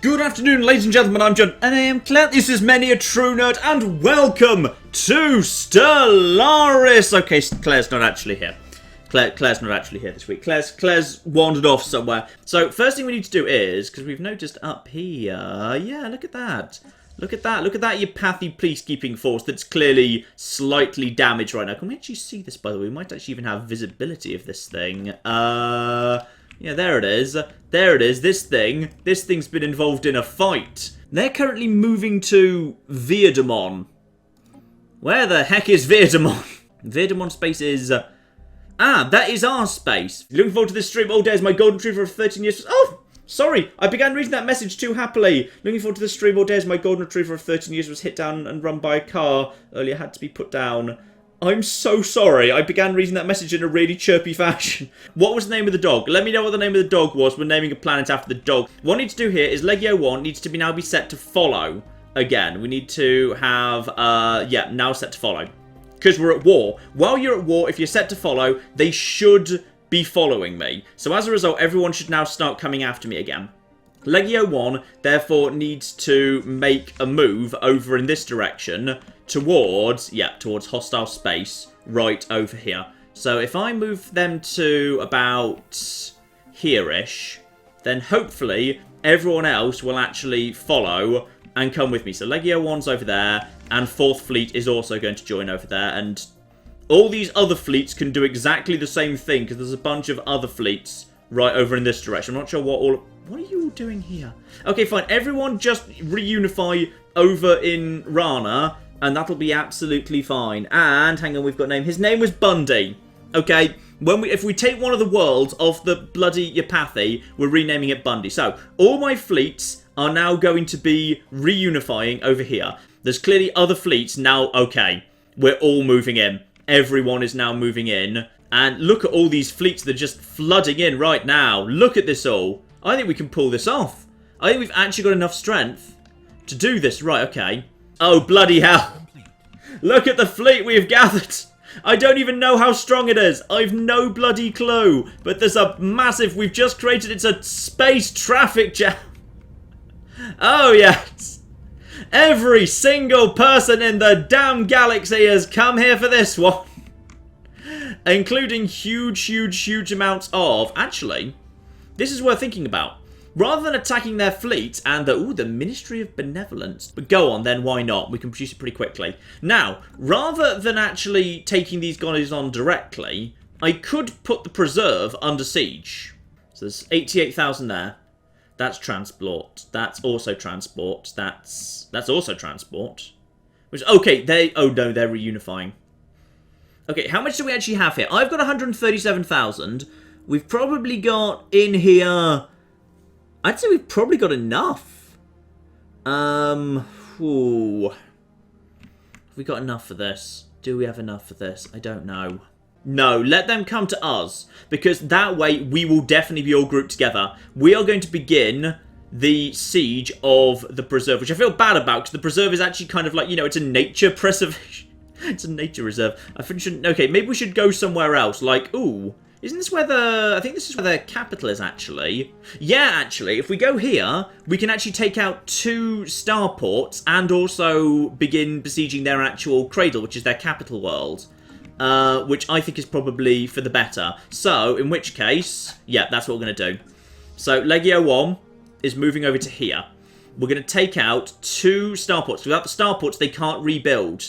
Good afternoon, ladies and gentlemen, I'm John, and I am Claire. This is Many a True Nerd, and welcome to Stellaris! Okay, Claire's not actually here. Claire's not actually here this week. Claire's wandered off somewhere. So, first thing we need to do is, because we've noticed up here, yeah, look at that. Look at that Yapathi peacekeeping force that's clearly slightly damaged right now. Can we actually see this, by the way? We might actually even have visibility of this thing. Yeah, there it is. There it is. This thing's been involved in a fight. They're currently moving to Virdamon. Where the heck is Virdamon? Virdamon space is... that is our space. Looking forward to this stream all day as my golden retriever of 13 years... Oh! Sorry, I began reading that message too happily. Looking forward to this stream all day as my golden retriever of 13 years was hit down and run by a car. Earlier had to be put down. I'm so sorry. I began reading that message in a really chirpy fashion. What was the name of the dog? Let me know what the name of the dog was. We're naming a planet after the dog. What I need to do here is Legio 1 needs to now be set to follow again. We need to have, yeah, now set to follow. Because we're at war. While you're at war, if you're set to follow, they should be following me. So as a result, everyone should now start coming after me again. Legio 1, therefore, needs to make a move over in this direction towards, yeah, towards hostile space right over here. So if I move them to about here-ish, then hopefully everyone else will actually follow and come with me. So Legio 1's over there, and 4th Fleet is also going to join over there, and all these other fleets can do exactly the same thing, because there's a bunch of other fleets right over in this direction. I'm not sure what all... What are you all doing here? Okay, fine. Everyone just reunify over in Rana, and that'll be absolutely fine. And, hang on, we've got a name. His name was Bundy. Okay, if we take one of the worlds of the bloody Yapathi, we're renaming it Bundy. So, all my fleets are now going to be reunifying over here. There's clearly other fleets now. Okay, we're all moving in. Everyone is now moving in. And look at all these fleets that are just flooding in right now. Look at this all. I think we can pull this off. I think we've actually got enough strength to do this. Right, okay. Oh, bloody hell. Look at the fleet we've gathered. I don't even know how strong it is. I've no bloody clue. But there's a massive... We've just created... It's a space traffic jam. Oh, yes. Every single person in the damn galaxy has come here for this one. Including huge amounts of... Actually... This is worth thinking about. Rather than attacking their fleet and the Ministry of Benevolence. But go on then, why not? We can produce it pretty quickly. Now, rather than actually taking these guys on directly, I could put the Preserve under siege. So there's 88,000 there. That's transport. That's also transport. That's also transport. Which, okay, oh no, they're reunifying. Okay, how much do we actually have here? I've got 137,000. We've probably got in here... I'd say we've probably got enough. Ooh. Have we got enough for this? Do we have enough for this? I don't know. No, let them come to us. Because that way, we will definitely be all grouped together. We are going to begin the siege of the Preserve, which I feel bad about, because the Preserve is actually kind of like, you know, it's a nature preservation. It's a nature reserve. Okay, maybe we should go somewhere else. Like, ooh... Isn't this where I think this is where the capital is, actually. Yeah, actually, if we go here, we can actually take out 2 starports and also begin besieging their actual cradle, which is their capital world. Which I think is probably for the better. So, in which case, yeah, that's what we're going to do. So, Legio 1 is moving over to here. We're going to take out 2 starports. Without the starports, they can't rebuild.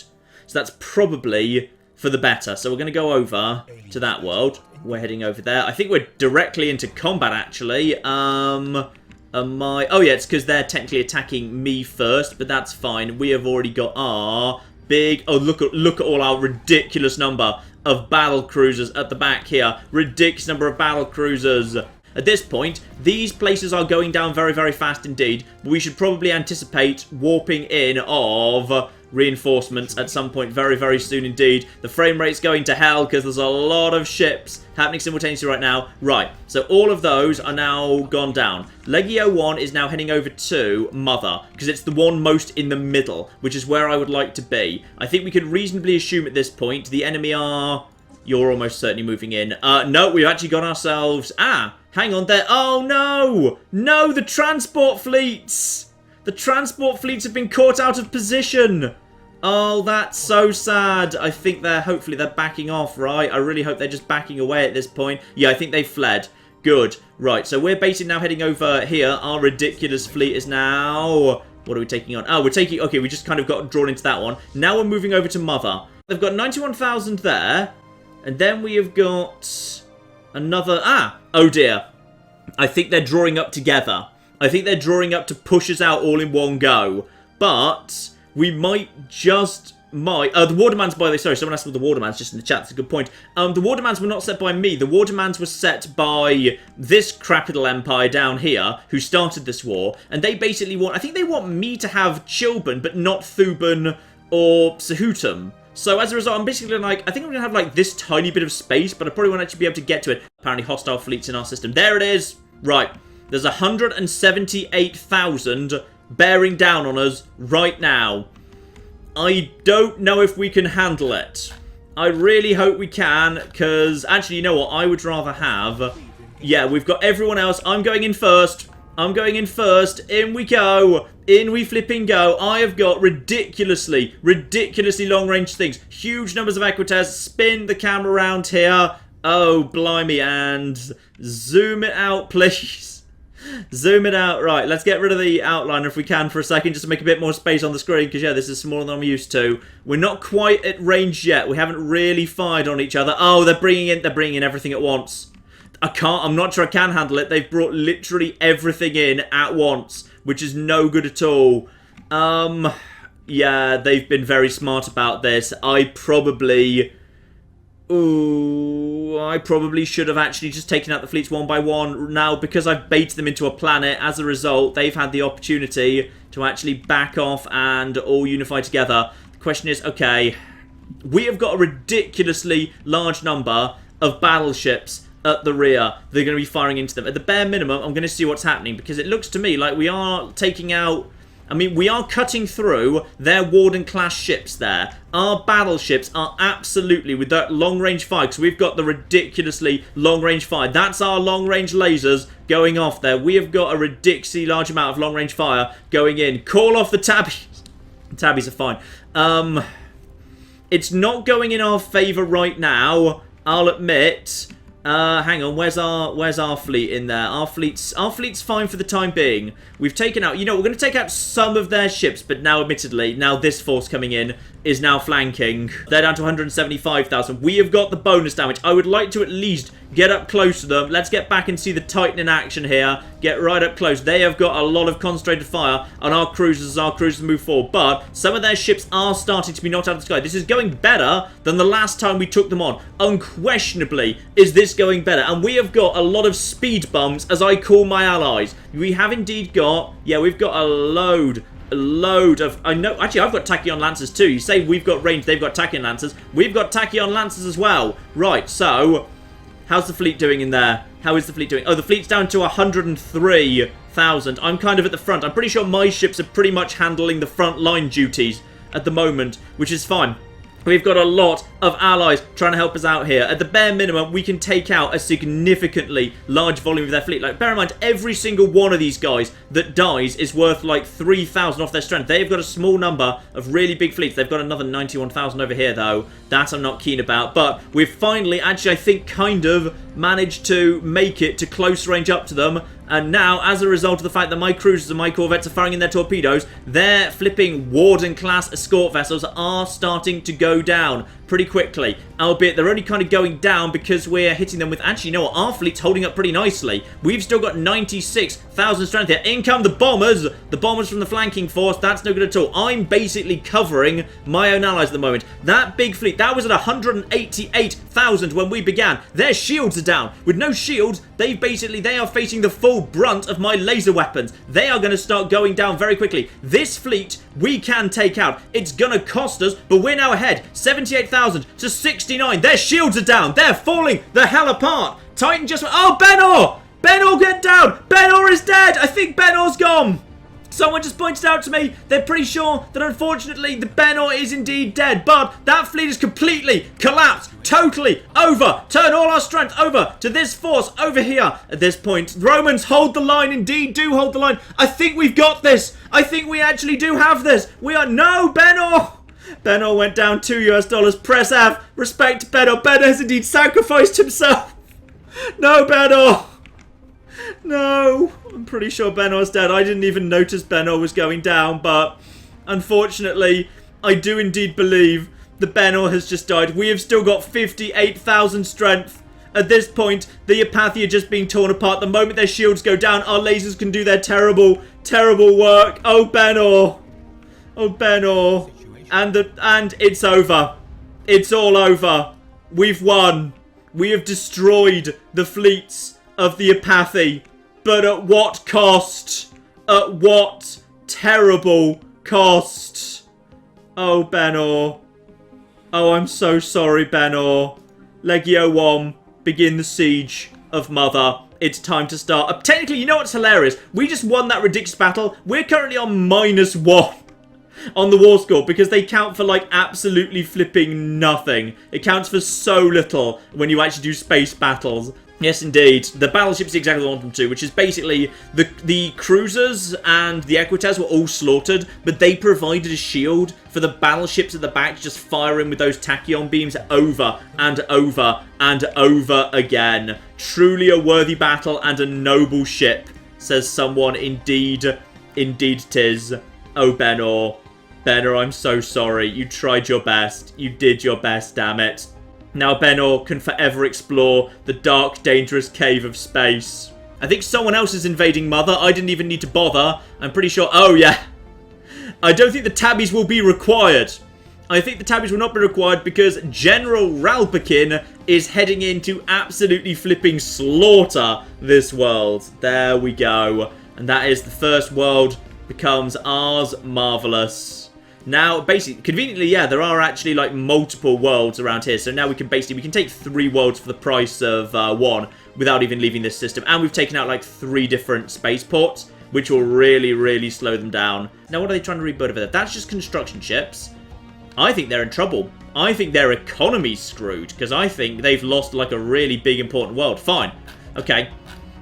So that's probably for the better. So we're going to go over to that world. We're heading over there. I think we're directly into combat, actually. Oh, yeah, it's because they're technically attacking me first, but that's fine. We have already got our big... Oh, look at all our ridiculous number of battle cruisers at the back here. Ridiculous number of battle cruisers. At this point, these places are going down very fast indeed. But we should probably anticipate warping in of... reinforcements at some point very soon indeed. The frame rate's going to hell because there's a lot of ships happening simultaneously right now. Right, so all of those are now gone down. Legio 1 is now heading over to Mother because it's the one most in the middle, which is where I would like to be. I think we could reasonably assume at this point the enemy are... You're almost certainly moving in. No, we've actually got ourselves... Hang on there. Oh, no. No, the transport fleets. The transport fleets have been caught out of position. Oh, that's so sad. I think hopefully they're backing off, right? I really hope they're just backing away at this point. Yeah, I think they fled. Good. Right, so we're basically now heading over here. Our ridiculous fleet is now... What are we taking on? Oh, we're taking... Okay, we just kind of got drawn into that one. Now we're moving over to Mother. They've got 91,000 there. And then we have got another... Ah! Oh, dear. I think they're drawing up together. I think they're drawing up to push us out all in one go. But we might just... the Watermans, by the way, sorry, someone asked about the Watermans just in the chat. That's a good point. The Watermans were not set by me. The Watermans were set by this crap little empire down here who started this war. And they basically want... I think they want me to have Chilban, but not Thuban or Sahutum. So as a result, I'm basically like... I think I'm going to have like this tiny bit of space, but I probably won't actually be able to get to it. Apparently hostile fleets in our system. There it is. Right. There's 178,000 bearing down on us right now. I don't know if we can handle it. I really hope we can, because actually, you know what? I would rather have... Yeah, we've got everyone else. I'm going in first. I'm going in first. In we go. In we flipping go. I have got ridiculously long-range things. Huge numbers of Equites. Spin the camera around here. Oh, blimey. And zoom it out, please. Zoom it out. Right, let's get rid of the outliner if we can for a second, just to make a bit more space on the screen, because, yeah, this is smaller than I'm used to. We're not quite at range yet. We haven't really fired on each other. Oh, they're bringing in everything at once. I'm not sure I can handle it. They've brought literally everything in at once, which is no good at all. Yeah, they've been very smart about this. I probably should have actually just taken out the fleets one by one. Now, because I've baited them into a planet, as a result, they've had the opportunity to actually back off and all unify together. The question is, okay, we have got a ridiculously large number of battleships at the rear. They're going to be firing into them. At the bare minimum, I'm going to see what's happening, because it looks to me like we are taking out... I mean, we are cutting through their Warden-class ships there. Our battleships are absolutely, with that long-range fire, because we've got the ridiculously long-range fire. That's our long-range lasers going off there. We have got a ridiculously large amount of long-range fire going in. Call off the tabbies. Tabbies are fine. It's not going in our favour right now, I'll admit. Hang on, where's our fleet in there? Our fleet's fine for the time being. We've taken out, you know, we're going to take out some of their ships, but now, admittedly, now this force coming in is now flanking. They're down to 175,000. We have got the bonus damage. I would like to at least get up close to them. Let's get back and see the Titan in action here. Get right up close. They have got a lot of concentrated fire on our cruisers as our cruisers move forward. But some of their ships are starting to be knocked out of the sky. This is going better than the last time we took them on. Unquestionably is this going better. And we have got a lot of speed bumps, as I call my allies. We have indeed got, yeah, we've got a load of... I know, actually, I've got Tachyon Lancers too. You say we've got range, they've got Tachyon Lancers. We've got Tachyon Lancers as well. Right, so... How's the fleet doing in there? How is the fleet doing? Oh, the fleet's down to 103,000. I'm kind of at the front. I'm pretty sure my ships are pretty much handling the front line duties at the moment, which is fine. We've got a lot of allies trying to help us out here. At the bare minimum, we can take out a significantly large volume of their fleet. Like, bear in mind, every single one of these guys that dies is worth like 3,000 off their strength. They've got a small number of really big fleets. They've got another 91,000 over here, though. That I'm not keen about. But we've finally, actually, I think, kind of managed to make it to close range up to them. And now, as a result of the fact that my cruisers and my corvettes are firing in their torpedoes, their flipping Warden-class escort vessels are starting to go down pretty quickly. Albeit, they're only kind of going down because we're hitting them with... Actually, you know what? Our fleet's holding up pretty nicely. We've still got 96,000 strength here. In come the bombers! The bombers from the flanking force. That's no good at all. I'm basically covering my own allies at the moment. That big fleet, that was at 188,000 when we began. Their shields are down. With no shields, they are facing the full brunt of my laser weapons. They are going to start going down very quickly. This fleet, we can take out. It's going to cost us, but we're now ahead. 78,000 to 69. Their shields are down. They're falling the hell apart. Titan just went... Oh, Benor! Benor, get down! Benor is dead! I think Benor's gone. Someone just pointed out to me they're pretty sure that unfortunately the Benor is indeed dead, but that fleet is completely collapsed, totally over. Turn all our strength over to this force over here. At this point, Romans, hold the line, indeed do hold the line. I think we've got this. I think we actually do have this. We are, no, Benor. Benor went down $2 US. Press F. Respect Benor. Benor has indeed sacrificed himself. No, Benor. No. I'm pretty sure Benor's dead. I didn't even notice Benor was going down, but unfortunately, I do indeed believe the Benor has just died. We have still got 58,000 strength. At this point, the Yapathi are just being torn apart. The moment their shields go down, our lasers can do their terrible, terrible work. Oh, Benor. Oh, Benor. And it's over. It's all over. We've won. We have destroyed the fleets of the Yapathi. But at what cost? At what terrible cost? Oh, Benor. Oh, I'm so sorry, Benor. Legio 1, begin the siege of Mother. It's time to start. Technically, you know what's hilarious? We just won that ridiculous battle. We're currently on -1 on the war score because they count for, like, absolutely flipping nothing. It counts for so little when you actually do space battles. Yes, indeed. The battleships exactly want them to, which is basically the cruisers and the Equites were all slaughtered, but they provided a shield for the battleships at the back, just firing with those tachyon beams over and over and over again. Truly a worthy battle and a noble ship, says someone. Indeed, indeed 'tis. Oh, Benor. Benor, I'm so sorry. You tried your best. You did your best, damn it. Now Benor can forever explore the dark, dangerous cave of space. I think someone else is invading Mother. I didn't even need to bother. I'm pretty sure... Oh, yeah. I don't think the tabbies will be required. I think the tabbies will not be required because General Ralpakin is heading in to absolutely flipping slaughter this world. There we go. And that is the first world becomes ours. Marvellous. Now, basically, conveniently, yeah, there are actually, like, multiple worlds around here. So now we can take 3 worlds for the price of 1 without even leaving this system. And we've taken out, like, 3 different spaceports, which will really, really slow them down. Now, what are they trying to rebuild over there? That's just construction ships. I think they're in trouble. I think their economy's screwed, because I think they've lost, like, a really big, important world. Fine. Okay.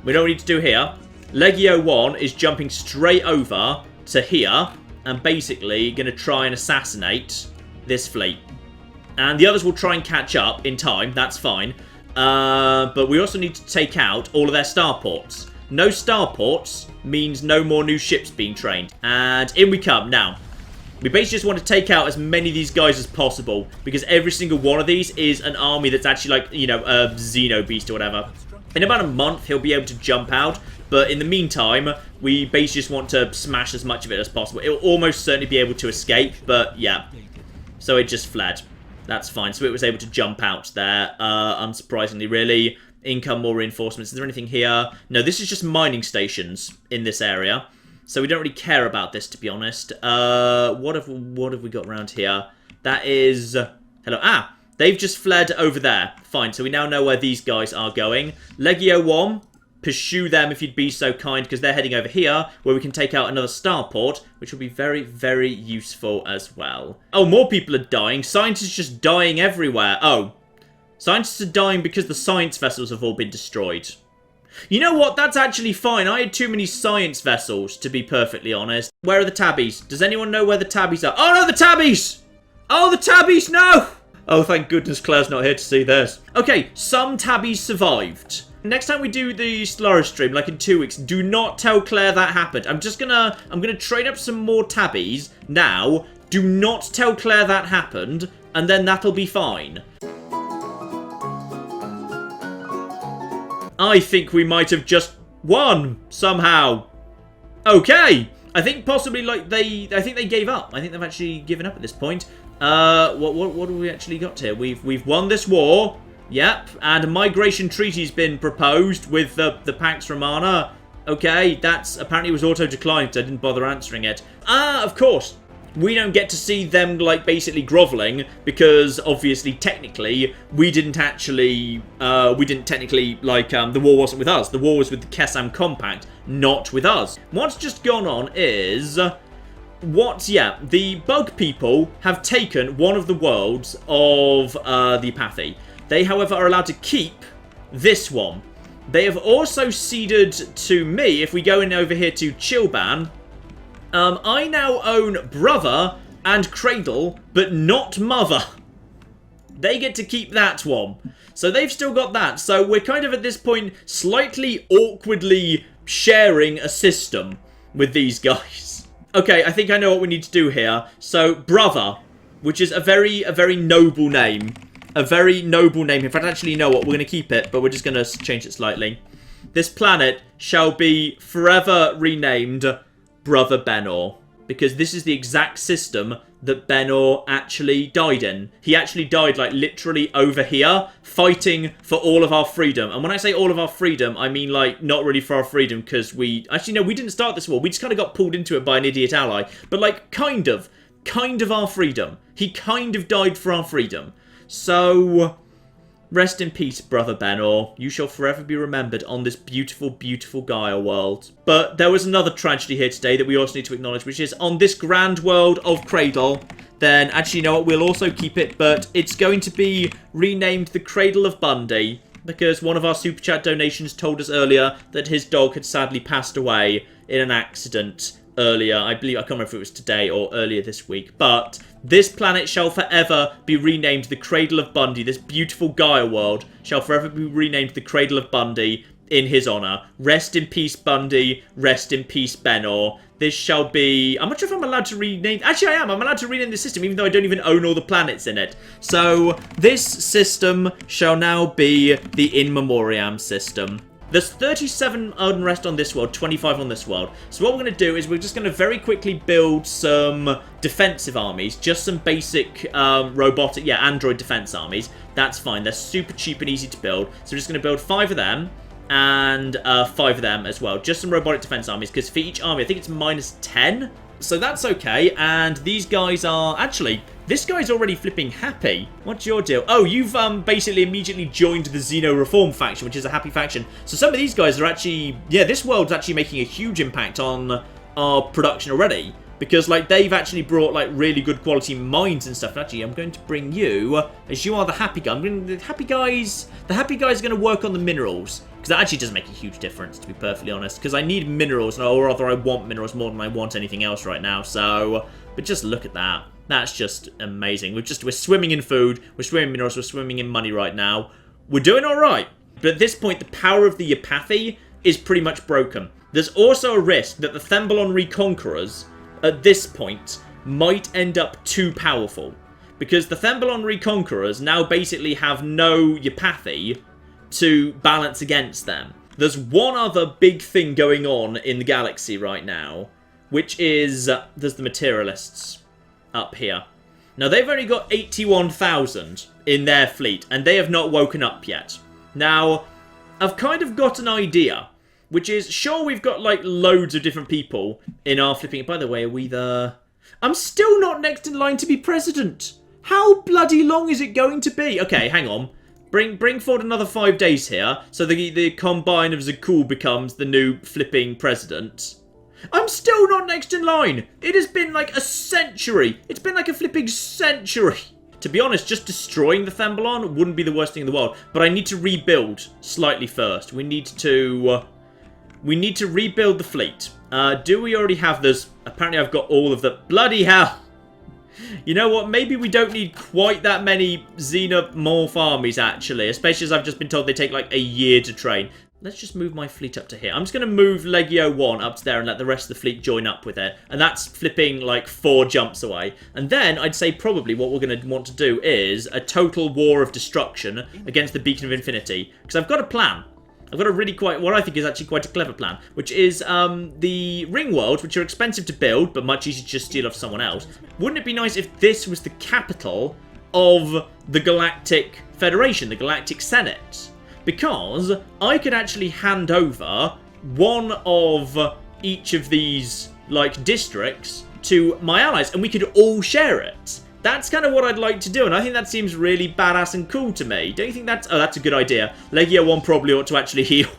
We know what we need to do here. Legio 1 is jumping straight over to here, and basically going to try and assassinate this fleet. And the others will try and catch up in time, that's fine. But we also need to take out all of their starports. No starports means no more new ships being trained. And in we come. Now, we basically just want to take out as many of these guys as possible, because every single one of these is an army that's actually like, you know, a Xenobeast or whatever. In about a month, he'll be able to jump out. But in the meantime, we basically just want to smash as much of it as possible. It will almost certainly be able to escape, but yeah. So it just fled. That's fine. So it was able to jump out there, unsurprisingly, really. Income, more reinforcements. Is there anything here? No, this is just mining stations in this area. So we don't really care about this, to be honest. What have we got around here? That is... Hello. Ah! They've just fled over there. Fine. So we now know where these guys are going. Legio 1... Pursue them if you'd be so kind, because they're heading over here, where we can take out another starport, which will be very, very useful as well. Oh, more people are dying. Scientists just dying everywhere. Oh. Scientists are dying because the science vessels have all been destroyed. You know what? That's actually fine. I had too many science vessels, to be perfectly honest. Where are the tabbies? Does anyone know where the tabbies are? Oh, no, the tabbies! Oh, the tabbies, no! Oh, thank goodness Claire's not here to see this. Okay, some tabbies survived. Next time we do the Stellaris stream, like in 2 weeks, do not tell Claire that happened. I'm gonna train up some more tabbies now. Do not tell Claire that happened, and then that'll be fine. I think we might have just won somehow. Okay, I think possibly like I think they gave up. I think they've actually given up at this point. What have we actually got here? We've won this war. Yep, and a migration treaty's been proposed with the Pax Romana. Okay, that's apparently was auto-declined, so I didn't bother answering it. Ah, of course. we don't get to see them, like, basically groveling, because, obviously, technically, we didn't technically, the war wasn't with us. The war was with the Kesam Compact, not with us. What's just gone on is... the bug people have taken one of the worlds of the Yapathi. They, however, are allowed to keep this one. They have also ceded to me, if we go in over here to Chilban, I now own Brother and Cradle, but not Mother. They get to keep that one. So they've still got that. So we're kind of at this point slightly awkwardly sharing a system with these guys. Okay, I think I know what we need to do here. So Brother, which is a very noble name. A very noble name. In fact, actually, you know what? We're going to keep it, but we're just going to change it slightly. This planet shall be forever renamed Brother Benor, because this is the exact system that Benor actually died in. He actually died, like, literally over here, fighting for all of our freedom. And when I say all of our freedom, I mean, like, not really for our freedom, because we... Actually, no, we didn't start this war. We just kind of got pulled into it by an idiot ally. But, like, kind of our freedom. He kind of died for our freedom. So, rest in peace, Brother Benor. You shall forever be remembered on this beautiful, beautiful Gaia world. But there was another tragedy here today that we also need to acknowledge, which is on this grand world of Cradle, then, actually, you know what, we'll also keep it, but it's going to be renamed the Cradle of Bundy, because one of our Super Chat donations told us earlier that his dog had sadly passed away in an accident earlier. I believe, I can't remember if it was today or earlier this week, but this planet shall forever be renamed the Cradle of Bundy. This beautiful Gaia world shall forever be renamed the Cradle of Bundy in his honour. Rest in peace, Bundy. Rest in peace, Benor. This shall be... I'm not sure if I'm allowed to rename... Actually, I am. I'm allowed to rename the system, even though I don't even own all the planets in it. So, this system shall now be the In Memoriam system. There's 37 unrest on this world, 25 on this world. So what we're going to do is we're just going to very quickly build some defensive armies. Just some basic robotic, android defense armies. That's fine. They're super cheap and easy to build. So we're just going to build 5 of them and 5 of them as well. Just some robotic defense armies, because for each army, I think it's minus 10. So that's okay. And these guys are... Actually, this guy's already flipping happy. What's your deal? Oh, you've basically immediately joined the Xeno Reform faction, which is a happy faction. So some of these guys are actually... Yeah, this world's actually making a huge impact on our production already. Because, like, they've actually brought, like, really good quality mines and stuff. And actually, I'm going to bring you, as you are the happy guy. The happy guys are going to work on the minerals. Because that actually does make a huge difference, to be perfectly honest. Because I need minerals, or rather I want minerals more than I want anything else right now. So, but just look at that. That's just amazing. We're swimming in food, we're swimming in minerals, we're swimming in money right now. We're doing alright. But at this point, the power of the Yapathi is pretty much broken. There's also a risk that the Thembalon Reconquerors, at this point, might end up too powerful. Because the Thembalon Reconquerors now basically have no Yapathi to balance against them. There's one other big thing going on in the galaxy right now, which is, there's the Materialists up here. Now, they've only got 81,000 in their fleet, and they have not woken up yet. Now, I've kind of got an idea, which is, sure, we've got, like, loads of different people in our flipping... By the way, are we the... I'm still not next in line to be president. How bloody long is it going to be? Okay, hang on. Bring forward another 5 days here, so the Combine of Zakul becomes the new flipping president. I'm still not next in line. It has been like a century. It's been like a flipping century. To be honest, just destroying the Thembalon wouldn't be the worst thing in the world. But I need to rebuild slightly first. We need to rebuild the fleet. Do we already have this? Apparently I've got all of the... Bloody hell. You know what? Maybe we don't need quite that many Xenomorph armies, actually. Especially as I've just been told they take like a year to train. Let's just move my fleet up to here. I'm just going to move Legio 1 up to there and let the rest of the fleet join up with it. And that's flipping like 4 jumps away. And then I'd say probably what we're going to want to do is a total war of destruction against the Beacon of Infinity. Because I've got a plan. I've got a really what I think is actually quite a clever plan. Which is the ring worlds, which are expensive to build, but much easier to just steal off someone else. Wouldn't it be nice if this was the capital of the Galactic Federation, the Galactic Senate? Because I could actually hand over one of each of these, like, districts to my allies, and we could all share it. That's kind of what I'd like to do, and I think that seems really badass and cool to me. Don't you think that's... Oh, that's a good idea. Legio 1 probably ought to actually heal.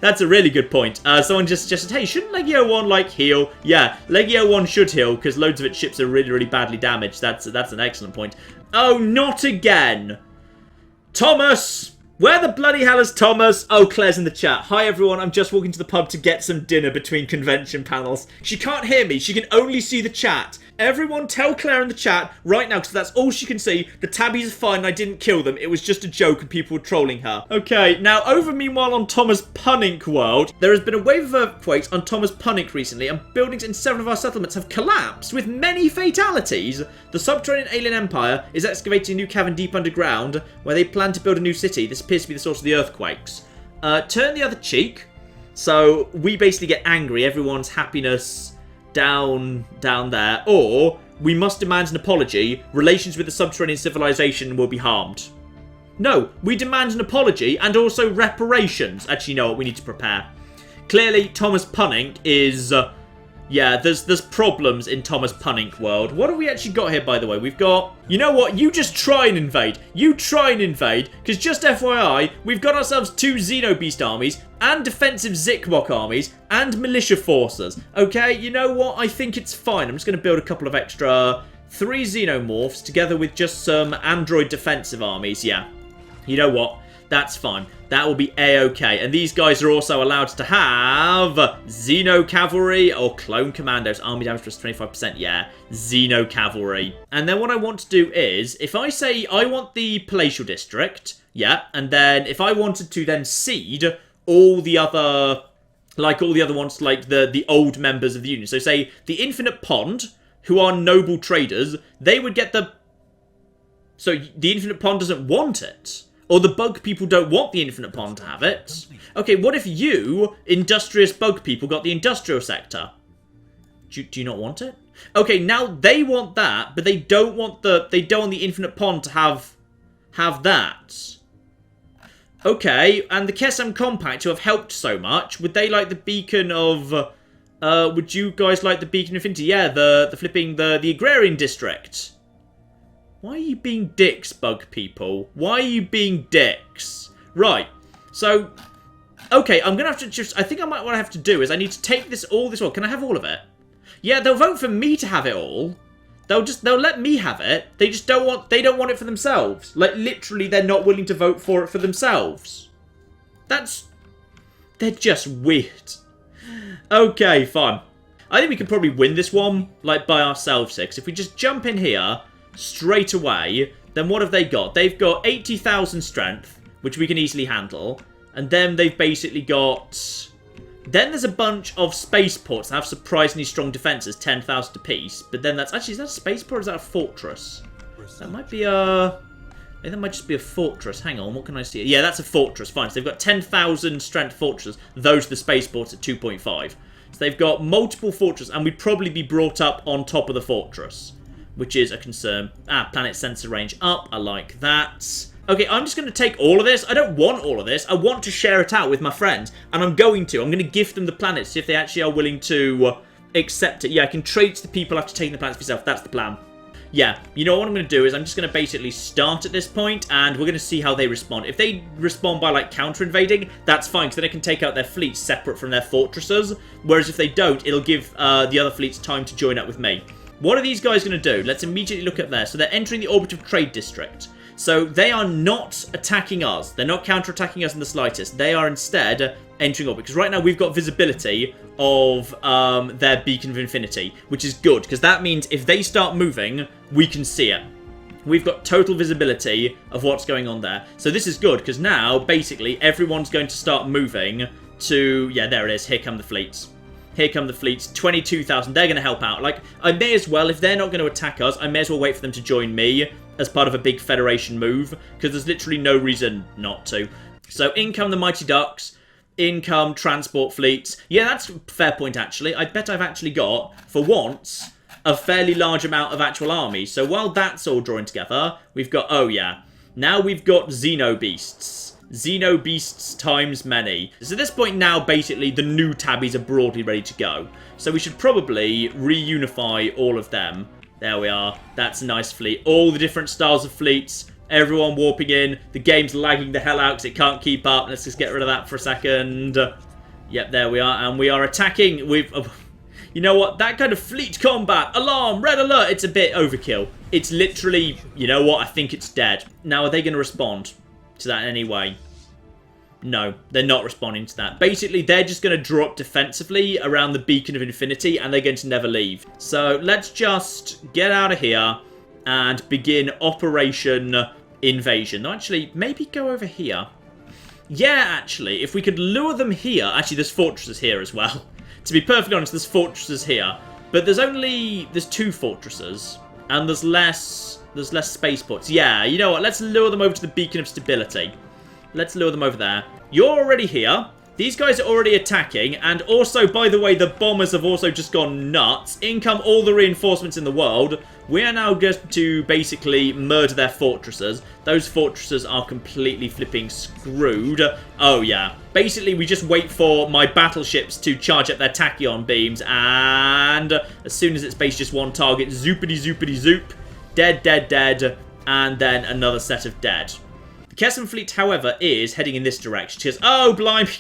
That's a really good point. Someone just said, hey, shouldn't Legio 1, like, heal? Yeah, Legio 1 should heal, because loads of its ships are really, really badly damaged. That's an excellent point. Oh, not again! Thomas! Where the bloody hell is Thomas? Oh, Claire's in the chat. Hi, everyone. I'm just walking to the pub to get some dinner between convention panels. She can't hear me. She can only see the chat. Everyone tell Claire in the chat right now, because that's all she can see. The tabbies are fine and I didn't kill them. It was just a joke and people were trolling her. Okay, now over meanwhile on Thomas Punnik world, there has been a wave of earthquakes on Thomas Punnik recently, and buildings in several of our settlements have collapsed with many fatalities. The subterranean alien empire is excavating a new cavern deep underground where they plan to build a new city. This appears to be the source of the earthquakes. Turn the other cheek. So we basically get angry. Everyone's happiness down there, or we must demand an apology. Relations with the subterranean civilization will be harmed. No, we demand an apology and also reparations. Actually, you know what? We need to prepare. Clearly, Thomas Punnik is... yeah, there's problems in Thomas Punnik world. What have we actually got here, by the way? We've got... You know what? You just try and invade. You try and invade, because just FYI, we've got ourselves 2 Xenobeast armies, and defensive Zikbok armies, and militia forces. Okay, you know what? I think it's fine. I'm just going to build a couple of extra 3 Xenomorphs, together with just some android defensive armies. Yeah, you know what? That's fine. That will be A-okay. And these guys are also allowed to have Xeno Cavalry or Clone Commandos. Army damage plus 25%. Yeah, Xeno Cavalry. And then what I want to do is, if I say I want the Palatial District, yeah, and then if I wanted to then seed all the other, like all the other ones, like the old members of the Union. So say the Infinite Pond, who are noble traders, they would get the... So the Infinite Pond doesn't want it. Or the bug people don't want the Infinite Pond to have it. Okay, what if you, industrious bug people, got the industrial sector? Do you not want it? Okay, now they want that, but they don't want the Infinite Pond to have that. Okay, and the Kesam Compact, who have helped so much, would they like the beacon of... would you guys like the beacon of Infinity? Yeah, the flipping the agrarian district. Why are you being dicks, bug people? Why are you being dicks? Right, so... Okay, I'm going to have to just... I think what I have to do is I need to take all this... Can I have all of it? Yeah, they'll vote for me to have it all. They'll let me have it. They just don't want... They don't want it for themselves. Like, literally, they're not willing to vote for it for themselves. That's... They're just weird. Okay, fine. I think we can probably win this one, like, by ourselves here. 'Cause if we just jump in here... straight away, then what have they got? They've got 80,000 strength, which we can easily handle. And then they've basically got... Then there's a bunch of spaceports that have surprisingly strong defenses, 10,000 apiece. But then that's... Actually, is that a spaceport or is that a fortress? That might be a... I think that might just be a fortress. Hang on, what can I see? Yeah, that's a fortress. Fine. So they've got 10,000 strength fortresses. Those are the spaceports at 2.5. So they've got multiple fortresses, and we'd probably be brought up on top of the fortress, which is a concern. Planet sensor range up. I like that. Okay, I'm just going to take all of this. I don't want all of this. I want to share it out with my friends. And I'm going to. I'm going to gift them the planets, see if they actually are willing to accept it. Yeah, I can trade to the people after taking the planets for yourself. That's the plan. Yeah, you know what I'm going to do is I'm just going to basically start at this point, and we're going to see how they respond. If they respond by, like, counter-invading, that's fine, because then I can take out their fleets separate from their fortresses. Whereas if they don't, it'll give the other fleets time to join up with me. What are these guys going to do? Let's immediately look at there. So they're entering the orbit of trade district. So they are not attacking us. They're not counter-attacking us in the slightest. They are instead entering orbit. Because right now we've got visibility of their beacon of infinity, which is good. Because that means if they start moving, we can see it. We've got total visibility of what's going on there. So this is good, because now, basically, everyone's going to start moving to... Yeah, there it is. Here come the fleets. Here come the fleets, 22,000. They're going to help out. Like, I may as well, if they're not going to attack us, I may as well wait for them to join me as part of a big Federation move, because there's literally no reason not to. So, in come the Mighty Ducks, in come transport fleets. Yeah, that's a fair point, actually. I bet I've actually got, for once, a fairly large amount of actual armies. So, while that's all drawing together, we've got, oh yeah, now we've got Xenobeasts. Xenobeasts times many. So at this point now, basically, the new tabbies are broadly ready to go. So we should probably reunify all of them. There we are. That's a nice fleet. All the different styles of fleets. Everyone warping in. The game's lagging the hell out because it can't keep up. Let's just get rid of that for a second. Yep, there we are. And we are attacking with... you know what? That kind of fleet combat. Alarm! Red alert! It's a bit overkill. It's literally... You know what? I think it's dead. Now, are they going to respond to that in any way? No, they're not responding to that. Basically, they're just going to draw up defensively around the Beacon of Infinity, and they're going to never leave. So, let's just get out of here and begin Operation Invasion. No, actually, maybe go over here. Yeah, actually, if we could lure them here... Actually, there's fortresses here as well. To be perfectly honest, there's fortresses here. But there's 2 fortresses. And there's less spaceports. Yeah, you know what? Let's lure them over to the Beacon of Stability. Let's lure them over there. You're already here. These guys are already attacking. And also, by the way, the bombers have also just gone nuts. In come all the reinforcements in the world. We are now going to basically murder their fortresses. Those fortresses are completely flipping screwed. Oh, yeah. Basically, we just wait for my battleships to charge up their tachyon beams. And as soon as it's based just one target, zoopity, zoopity, zoop. Dead, dead, dead. And then another set of dead. The Kesson fleet, however, is heading in this direction. Because, oh, blimey.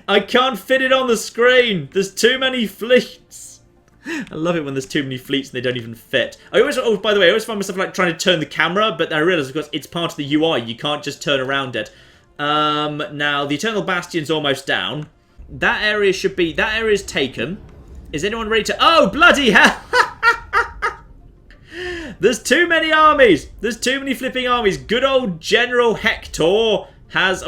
I can't fit it on the screen. There's too many fleets. I love it when there's too many fleets and they don't even fit. I always, oh, by the way, I always find myself like trying to turn the camera, but I realise, of course, it's part of the UI. You can't just turn around it. Now, the Eternal Bastion's almost down. That area is taken. Is anyone ready to... Oh, bloody hell! There's too many armies. There's too many flipping armies. Good old General Hector has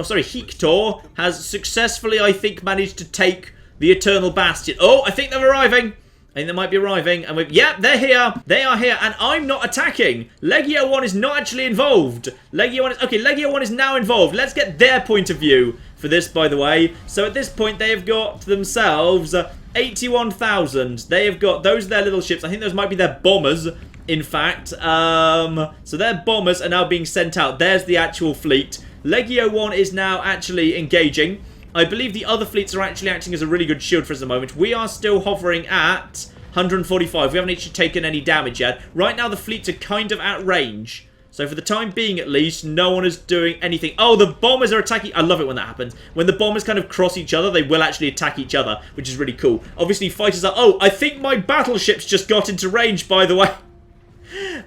successfully, I think, managed to take the Eternal Bastion. Oh, I think they're arriving. I think they might be arriving. And yep, they're here. They are here. And I'm not attacking. Legio 1 is not actually involved. Legio 1 is now involved. Let's get their point of view for this, by the way. So at this point, they have got themselves 81,000. They have got, those are their little ships. I think those might be their bombers, in fact. So their bombers are now being sent out. There's the actual fleet. Legio 1 is now actually engaging. I believe the other fleets are actually acting as a really good shield for us at the moment. We are still hovering at 145. We haven't actually taken any damage yet. Right now, the fleets are kind of at range. So for the time being, at least, no one is doing anything. Oh, the bombers are attacking. I love it when that happens. When the bombers kind of cross each other, they will actually attack each other, which is really cool. Obviously, fighters are... Oh, I think my battleships just got into range, by the way.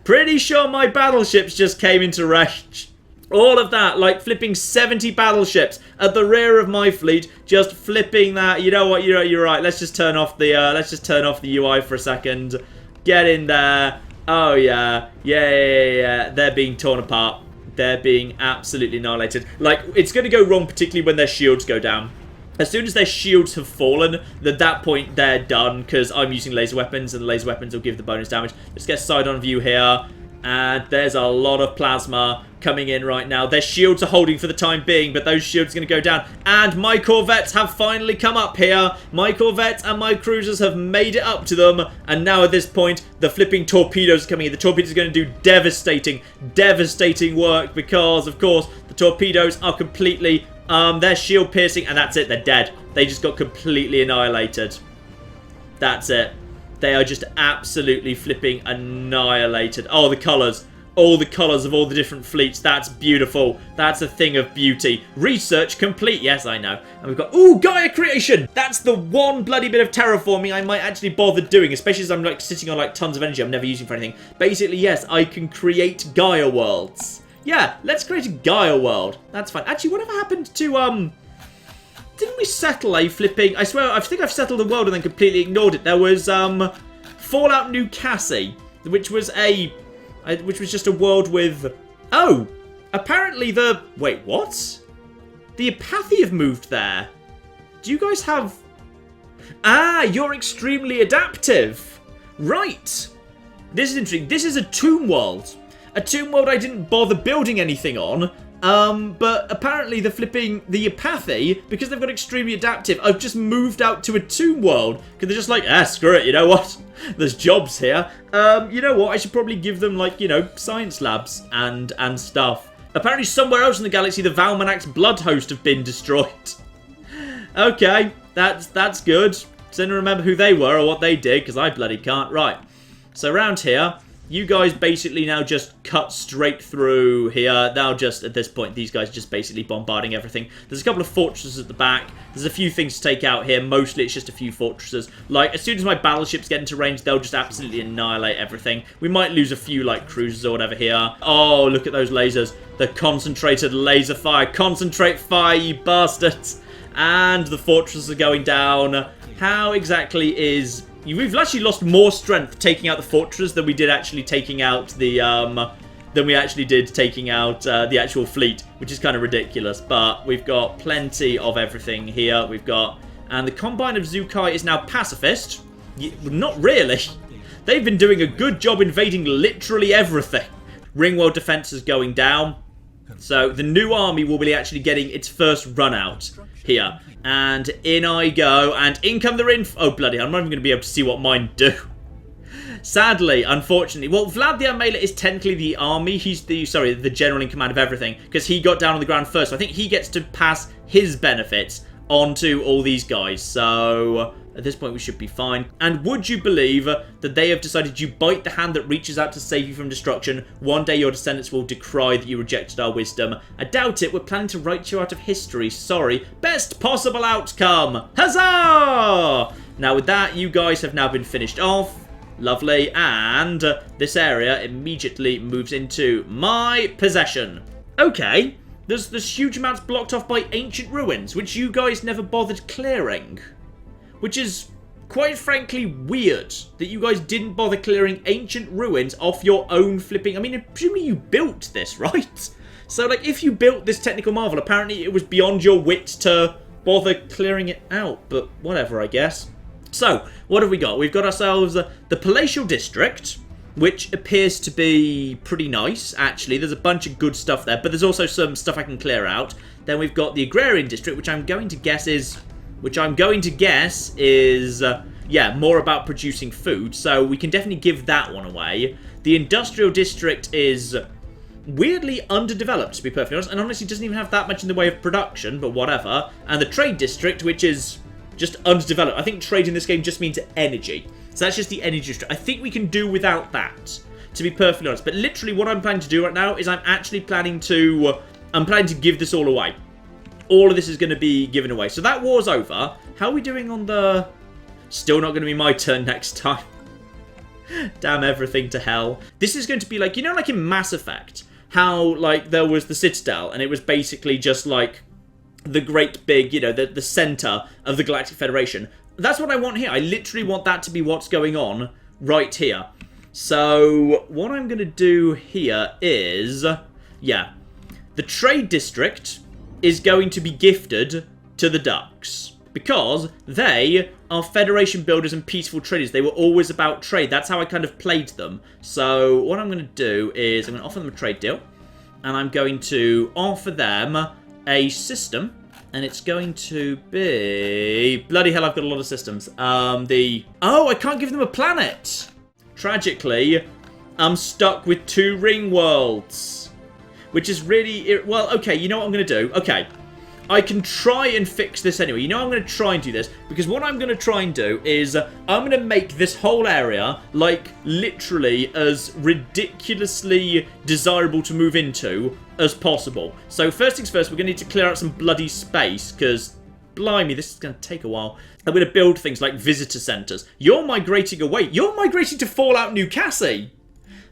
Pretty sure my battleships just came into range. All of that, like flipping 70 battleships at the rear of my fleet, just flipping that. You know what? You're right. Let's just turn off the UI for a second. Get in there. Oh yeah, yeah. They're being torn apart. They're being absolutely annihilated. Like, it's going to go wrong, particularly when their shields go down. As soon as their shields have fallen, at that point they're done, because I'm using laser weapons, and the laser weapons will give the bonus damage. Let's get side-on view here. And there's a lot of plasma coming in right now. Their shields are holding for the time being, but those shields are going to go down. And my corvettes have finally come up here. My corvettes and my cruisers have made it up to them. And now at this point, the flipping torpedoes are coming in. The torpedoes are going to do devastating work because, of course, the torpedoes are completely... they're shield piercing, and that's it. They're dead. They just got completely annihilated. That's it. They are just absolutely flipping annihilated. Oh, the colours. All the colours of all the different fleets. That's beautiful. That's a thing of beauty. Research complete. Yes, I know. And we've got... Ooh, Gaia creation! That's the one bloody bit of terraforming I might actually bother doing, especially as I'm like sitting on like tons of energy I'm never using for anything. Basically, yes, I can create Gaia worlds. Yeah, let's create a Gaia world. That's fine. Actually, whatever happened to, didn't we settle a flipping... I swear, I think I've settled the world and then completely ignored it. There was, Fallout New Cassie, which was just a world with... Oh! Apparently the... Wait, what? The Yapathi have moved there. Do you guys have... Ah, you're extremely adaptive. Right. This is interesting. This is a tomb world. A tomb world I didn't bother building anything on. But apparently the Yapathi, because they've got extremely adaptive, I've just moved out to a tomb world. Because they're just like, screw it, you know what? There's jobs here. You know what? I should probably give them, like, you know, science labs and stuff. Apparently somewhere else in the galaxy, the Valmanac's blood host have been destroyed. Okay, that's good. Does anyone remember who they were or what they did? Because I bloody can't. Right. So around here, you guys basically now just cut straight through here. Now just, at this point, these guys are just basically bombarding everything. There's a couple of fortresses at the back. There's a few things to take out here. Mostly it's just a few fortresses. Like, as soon as my battleships get into range, they'll just absolutely annihilate everything. We might lose a few, like, cruisers or whatever here. Oh, look at those lasers. The concentrated laser fire. Concentrate fire, you bastards. And the fortresses are going down. How exactly is... We've actually lost more strength taking out the fortress than we did actually taking out the, the actual fleet, which is kind of ridiculous. But we've got plenty of everything here. We've got... And the Combine of Zukai is now pacifist. Not really. They've been doing a good job invading literally everything. Ringworld defense is going down. So the new army will be actually getting its first run out here. And in I go, and in come the ring. Oh, bloody, I'm not even going to be able to see what mine do. Sadly, unfortunately. Well, Vlad the Amela is technically the army. He's the general in command of everything. Because he got down on the ground first. So I think he gets to pass his benefits on to all these guys. So at this point, we should be fine. And would you believe that they have decided you bite the hand that reaches out to save you from destruction? One day your descendants will decry that you rejected our wisdom. I doubt it. We're planning to write you out of history. Sorry. Best possible outcome. Huzzah! Now with that, you guys have now been finished off. Lovely. And this area immediately moves into my possession. Okay. There's huge amounts blocked off by ancient ruins, which you guys never bothered clearing. Which is, quite frankly, weird that you guys didn't bother clearing ancient ruins off your own flipping... I mean, presumably you built this, right? So, like, if you built this technical marvel, apparently it was beyond your wit to bother clearing it out. But whatever, I guess. So, what have we got? We've got ourselves the Palatial District, which appears to be pretty nice, actually. There's a bunch of good stuff there, but there's also some stuff I can clear out. Then we've got the Agrarian District, which I'm going to guess is... yeah, more about producing food. So we can definitely give that one away. The Industrial District is weirdly underdeveloped, to be perfectly honest. And honestly doesn't even have that much in the way of production, but whatever. And the Trade District, which is just underdeveloped. I think trade in this game just means energy. So that's just the Energy District. I think we can do without that, to be perfectly honest. But literally what I'm planning to do right now is I'm planning to give this all away. All of this is going to be given away. So that war's over. How are we doing on the... Still not going to be my turn next time. Damn everything to hell. This is going to be like... You know, like in Mass Effect, how, like, there was the Citadel, and it was basically just, like, the great big, you know, the center of the Galactic Federation. That's what I want here. I literally want that to be what's going on right here. So, what I'm going to do here is... Yeah. The Trade District is going to be gifted to the Ducks, because they are Federation builders and peaceful traders. They were always about trade. That's how I kind of played them. So what I'm going to do is I'm going to offer them a trade deal, and I'm going to offer them a system, and it's going to be... Bloody hell, I've got a lot of systems. Oh, I can't give them a planet! Tragically, I'm stuck with 2 ring worlds. Which is really... Well, okay, you know what I'm going to do? Okay, I can try and fix this anyway. You know I'm going to try and do this, because what I'm going to try and do is I'm going to make this whole area, like, literally as ridiculously desirable to move into as possible. So first things first, we're going to need to clear out some bloody space, because, blimey, this is going to take a while. I'm going to build things like visitor centres. You're migrating away. You're migrating to Fallout New Cassie.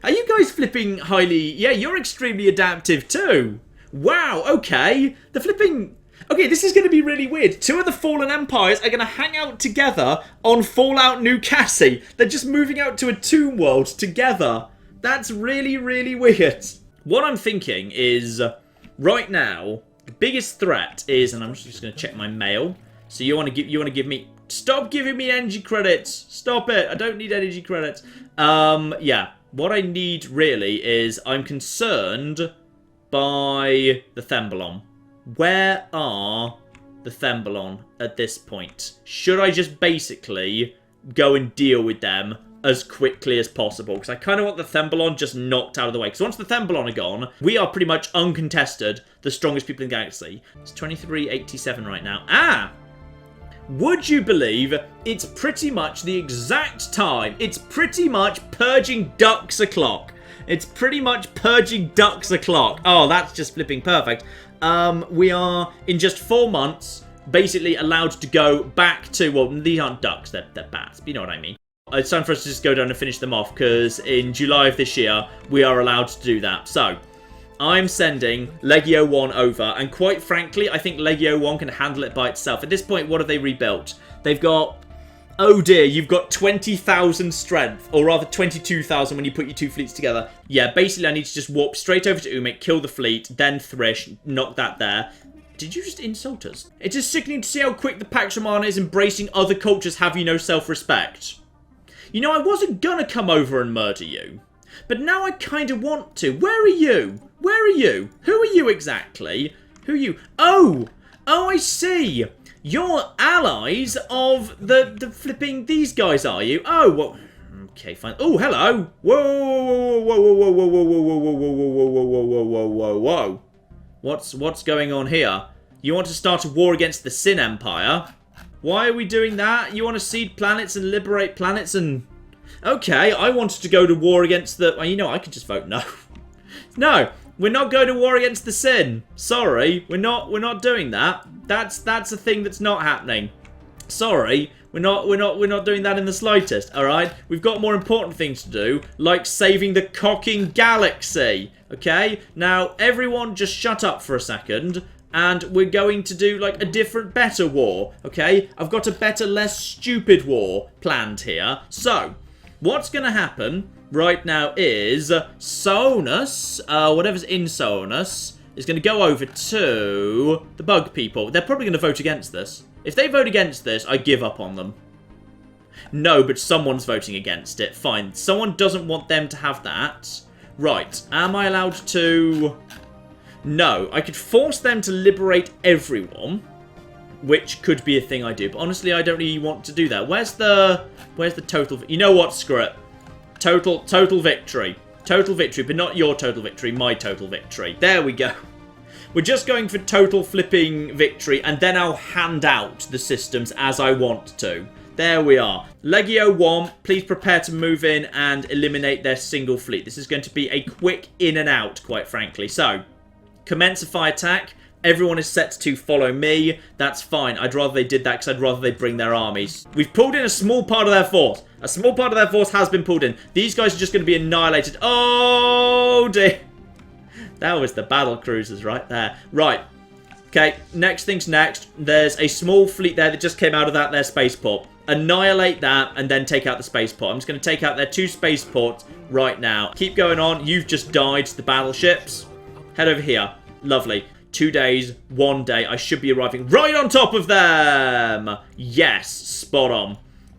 Are you guys flipping highly... Yeah, you're extremely adaptive too. Wow, okay. The flipping... Okay, this is going to be really weird. 2 of the Fallen Empires are going to hang out together on Fallout New Cassie. They're just moving out to a tomb world together. That's really, really weird. What I'm thinking is, right now, the biggest threat is... And I'm just going to check my mail. So you want to give me... Stop giving me energy credits. Stop it. I don't need energy credits. Yeah. What I need, really, is I'm concerned by the Thembalon. Where are the Thembalon at this point? Should I just basically go and deal with them as quickly as possible, because I kind of want the Thembalon just knocked out of the way. Because once the Thembalon are gone, we are pretty much uncontested the strongest people in the galaxy. It's 2387 right now. Ah! Would you believe it's pretty much the exact time? It's pretty much purging ducks o'clock. It's pretty much purging ducks o'clock. Oh, that's just flipping perfect. We are, in just 4 months, basically allowed to go back to, well, these aren't ducks, they're bats, but you know what I mean. It's time for us to just go down and finish them off, because in July of this year, we are allowed to do that. So, I'm sending Legio 1 over, and quite frankly, I think Legio 1 can handle it by itself. At this point, what have they rebuilt? They've got, oh dear, you've got 20,000 strength, or rather 22,000 when you put your 2 fleets together. Yeah, basically I need to just warp straight over to Umik, kill the fleet, then Thrish, knock that there. Did you just insult us? It is sickening to see how quick the Pax Romana is embracing other cultures have you no self-respect. You know, I wasn't gonna come over and murder you, but now I kind of want to. Where are you? Where are you? Who are you exactly? Who are you? Oh! Oh, I see! You're allies of the flipping these guys, are you? Oh, well... Okay, fine. Oh, hello! Whoa, whoa, whoa, whoa, whoa, whoa, whoa, whoa, whoa, whoa, whoa, whoa, whoa, whoa, whoa, whoa. What's going on here? You want to start a war against the Sin Empire? Why are we doing that? You want to seed planets and liberate planets and... Okay, I wanted to go to war against the... Well, you know, I could just vote no. No, we're not going to war against the Sin. Sorry, we're not doing that. That's a thing that's not happening. Sorry, we're not doing that in the slightest, alright? We've got more important things to do, like saving the cocking galaxy. Okay? Now, everyone just shut up for a second. And we're going to do, like, a different, better war, okay? I've got a better, less stupid war planned here. So, what's going to happen right now is Sonus, whatever's in Sonus, is going to go over to the bug people. They're probably going to vote against this. If they vote against this, I give up on them. No, but someone's voting against it. Fine. Someone doesn't want them to have that. Right. Am I allowed to... No, I could force them to liberate everyone, which could be a thing I do. But honestly, I don't really want to do that. Where's the total... You know what? Screw it. Total victory. Total victory, but not your total victory, my total victory. There we go. We're just going for total flipping victory, and then I'll hand out the systems as I want to. There we are. Legio 1, please prepare to move in and eliminate their single fleet. This is going to be a quick in and out, quite frankly. So... Commence a fire attack. Everyone is set to follow me. That's fine. I'd rather they did that because I'd rather they bring their armies. We've pulled in a small part of their force. A small part of their force has been pulled in. These guys are just going to be annihilated. Oh, dear. That was the battle cruisers right there. Right. Okay, next thing's next. There's a small fleet there that just came out of their spaceport. Annihilate that and then take out the spaceport. I'm just going to take out their 2 spaceports right now. Keep going on. You've just died to the battleships. Head over here. Lovely. 2 days, 1 day. I should be arriving right on top of them. Yes, spot on.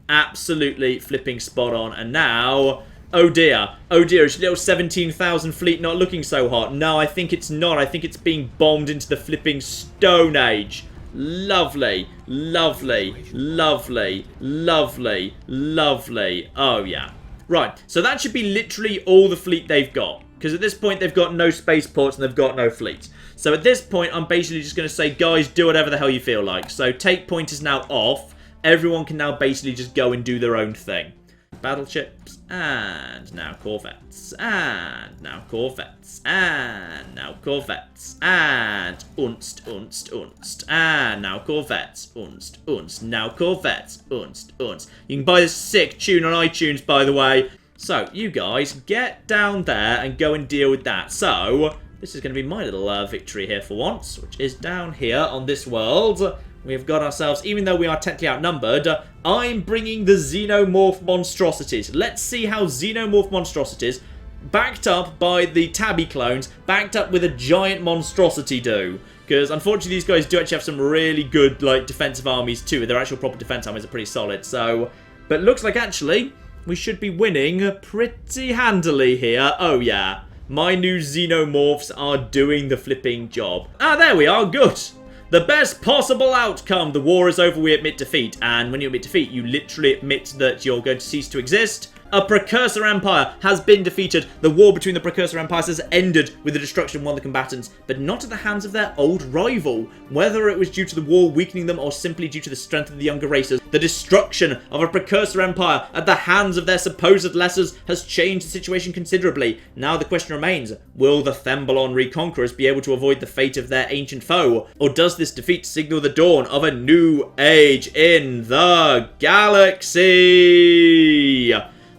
Absolutely flipping spot on. And now, oh dear. Oh dear, is your little 17,000 fleet not looking so hot? No, I think it's not. I think it's being bombed into the flipping Stone Age. Lovely. Lovely. Lovely. Lovely. Lovely. Oh, yeah. Right, so that should be literally all the fleet they've got. Because at this point, they've got no spaceports and they've got no fleet. So at this point, I'm basically just going to say, guys, do whatever the hell you feel like. So take point is now off. Everyone can now basically just go and do their own thing. Battleships, and now corvettes, and now corvettes, and now corvettes, and unst, and now corvettes, unst, now corvettes, unst. You can buy this sick tune on iTunes, by the way. So, you guys, get down there and go and deal with that. So, this is going to be my little victory here for once, which is down here on this world. We've got ourselves, even though we are technically outnumbered, I'm bringing the Xenomorph Monstrosities. Let's see how Xenomorph Monstrosities, backed up by the Tabby clones, backed up with a giant monstrosity do. Because, unfortunately, these guys do actually have some really good, like, defensive armies, too. Their actual proper defense armies are pretty solid, so... But it looks like, actually... we should be winning pretty handily here. Oh, yeah. My new Xenomorphs are doing the flipping job. Ah, there we are. Good. The best possible outcome. The war is over. We admit defeat. And when you admit defeat, you literally admit that you're going to cease to exist. A Precursor Empire has been defeated. The war between the Precursor Empires has ended with the destruction of one of the combatants, but not at the hands of their old rival. Whether it was due to the war weakening them or simply due to the strength of the younger races, the destruction of a Precursor Empire at the hands of their supposed lessers has changed the situation considerably. Now the question remains, will the Thembalon Reconquerors be able to avoid the fate of their ancient foe? Or does this defeat signal the dawn of a new age in the galaxy?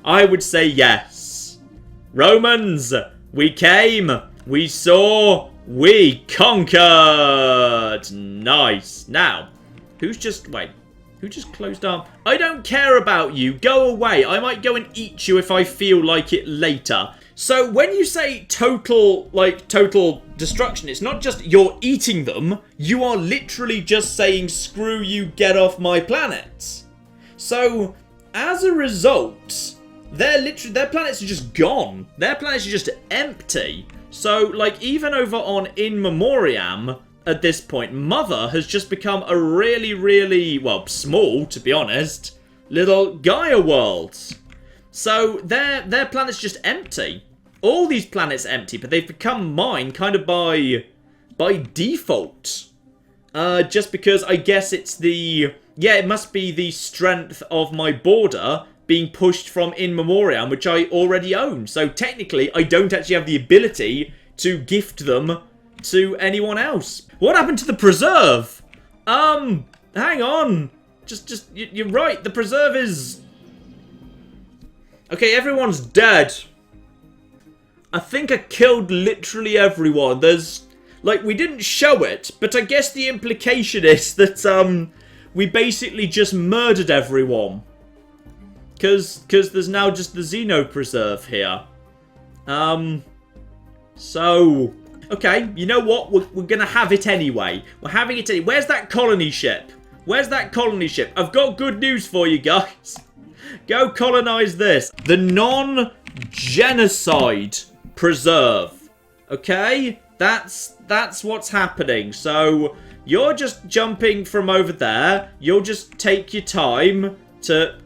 I would say yes. Romans, we came, we saw, we conquered. Nice. Now, who just closed up? I don't care about you. Go away. I might go and eat you if I feel like it later. So when you say total destruction, it's not just you're eating them. You are literally just saying, screw you, get off my planet. So, as a result, their planets are just gone. Their planets are just empty. So, like, even over on In Memoriam, at this point, Mother has just become a really, really, well, small, to be honest, little Gaia world. So, their planet's just empty. All these planets empty, but they've become mine kind of by default. Just because I guess it's it must be the strength of my border being pushed from In Memoriam, which I already own. So technically, I don't actually have the ability to gift them to anyone else. What happened to the preserve? Hang on. You're right. The preserve is... Okay, everyone's dead. I think I killed literally everyone. There's... Like, we didn't show it, but I guess the implication is that, we basically just murdered everyone. Because there's now just the Xeno Preserve here. So... Okay, you know what? We're gonna have it anyway. We're having it anyway. Where's that colony ship? Where's that colony ship? I've got good news for you guys. Go colonize this. The non-genocide preserve. Okay? That's what's happening. So, you're just jumping from over there. You'll just take your time to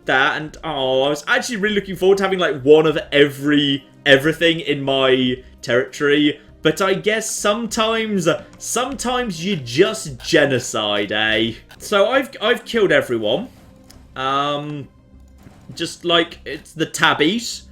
that. And, oh, I was actually really looking forward to having, like, one of everything in my territory. But I guess sometimes you just genocide, eh? So I've killed everyone. Just like it's the tabbies,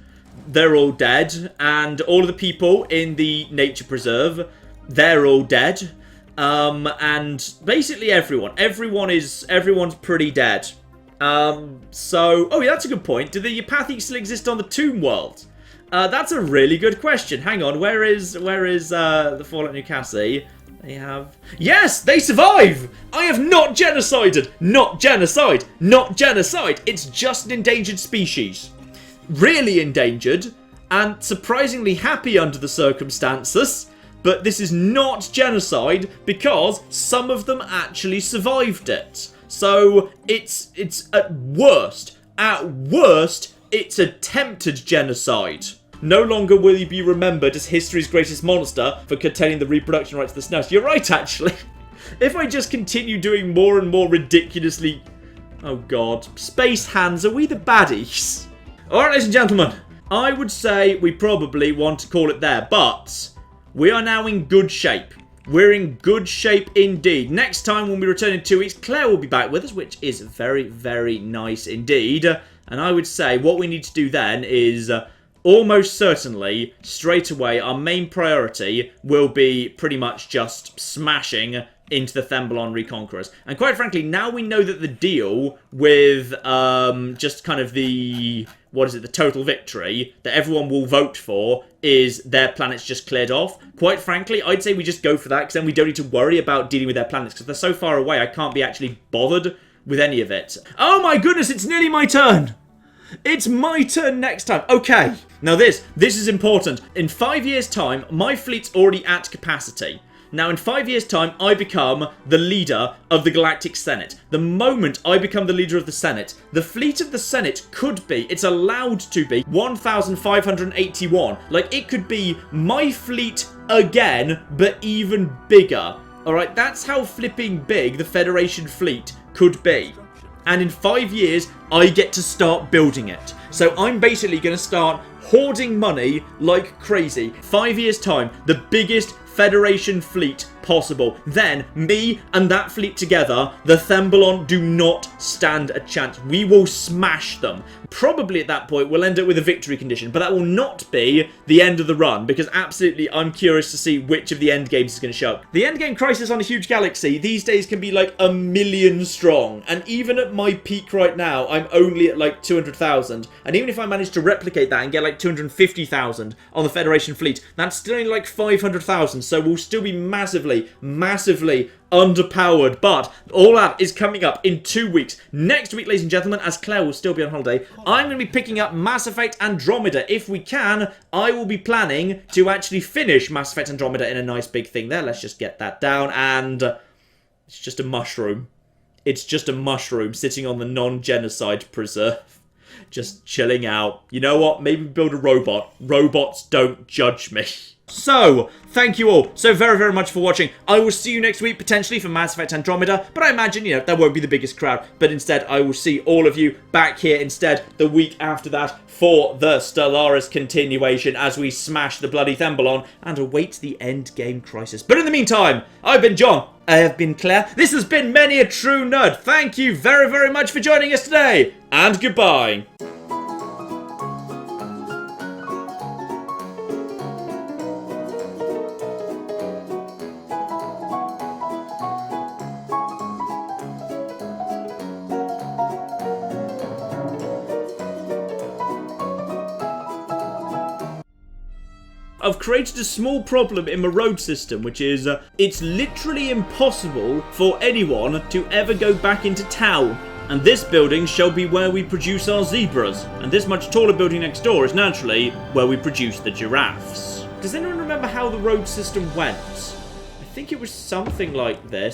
they're all dead, and all of the people in the nature preserve, they're all dead. And basically everyone's pretty dead. So oh yeah, that's a good point. Do the Yapathi still exist on the Tomb World? That's a really good question. Hang on, where is the Fallout New Cassie? They have... Yes, they survive! I have not genocided! Not genocide! Not genocide! It's just an endangered species. Really endangered, and surprisingly happy under the circumstances, but this is not genocide because some of them actually survived it. So, it's at worst, it's attempted genocide. No longer will you be remembered as history's greatest monster for curtailing the reproduction rights of the snows. You're right, actually. If I just continue doing more and more ridiculously... Oh, God. Space hands, are we the baddies? Alright, ladies and gentlemen. I would say we probably want to call it there, but we are now in good shape. We're in good shape indeed. Next time when we return in 2 weeks, Claire will be back with us, which is very, very nice indeed. And I would say what we need to do then is... almost certainly, straight away, our main priority will be pretty much just smashing into the Thembalon Reconquerors. And quite frankly, now we know that the deal with just kind of the... what is it? The total victory that everyone will vote for is their planets just cleared off. Quite frankly, I'd say we just go for that because then we don't need to worry about dealing with their planets because they're so far away I can't be actually bothered with any of it. Oh my goodness, it's nearly my turn! It's my turn next time. Okay, now this is important. In 5 years' time, my fleet's already at capacity. Now, in 5 years' time, I become the leader of the Galactic Senate. The moment I become the leader of the Senate, the fleet of the Senate could be, it's allowed to be, 1,581. Like, it could be my fleet again, but even bigger. Alright, that's how flipping big the Federation fleet could be. And in 5 years, I get to start building it. So I'm basically going to start hoarding money like crazy. 5 years' time, the biggest Federation fleet possible. Then, me and that fleet together, the Thembalon do not stand a chance. We will smash them. Probably at that point, we'll end up with a victory condition, but that will not be the end of the run, because absolutely, I'm curious to see which of the end games is going to show up. The end game crisis on a huge galaxy these days can be like 1 million strong, and even at my peak right now, I'm only at like 200,000, and even if I manage to replicate that and get like 250,000 on the Federation fleet, that's still only like 500,000, so we'll still be massively underpowered. But all that is coming up in 2 weeks. Next week, ladies and gentlemen, as Claire will still be on holiday, I'm going to be picking up Mass Effect Andromeda. If we can, I will be planning to actually finish Mass Effect Andromeda in a nice big thing there. Let's just get that down, and it's just a mushroom. It's just a mushroom sitting on the non-genocide preserve. Just chilling out. You know what? Maybe build a robot. Robots don't judge me. So, thank you all so very, very much for watching. I will see you next week, potentially, for Mass Effect Andromeda, but I imagine, you know, that won't be the biggest crowd, but instead I will see all of you back here instead the week after that for the Stellaris continuation as we smash the bloody Thembalon and await the end game crisis. But in the meantime, I've been John. I have been Claire. This has been Many a True Nerd. Thank you very, very much for joining us today, and goodbye. I've created a small problem in my road system, which is, it's literally impossible for anyone to ever go back into town. And this building shall be where we produce our zebras. And this much taller building next door is naturally where we produce the giraffes. Does anyone remember how the road system went? I think it was something like this.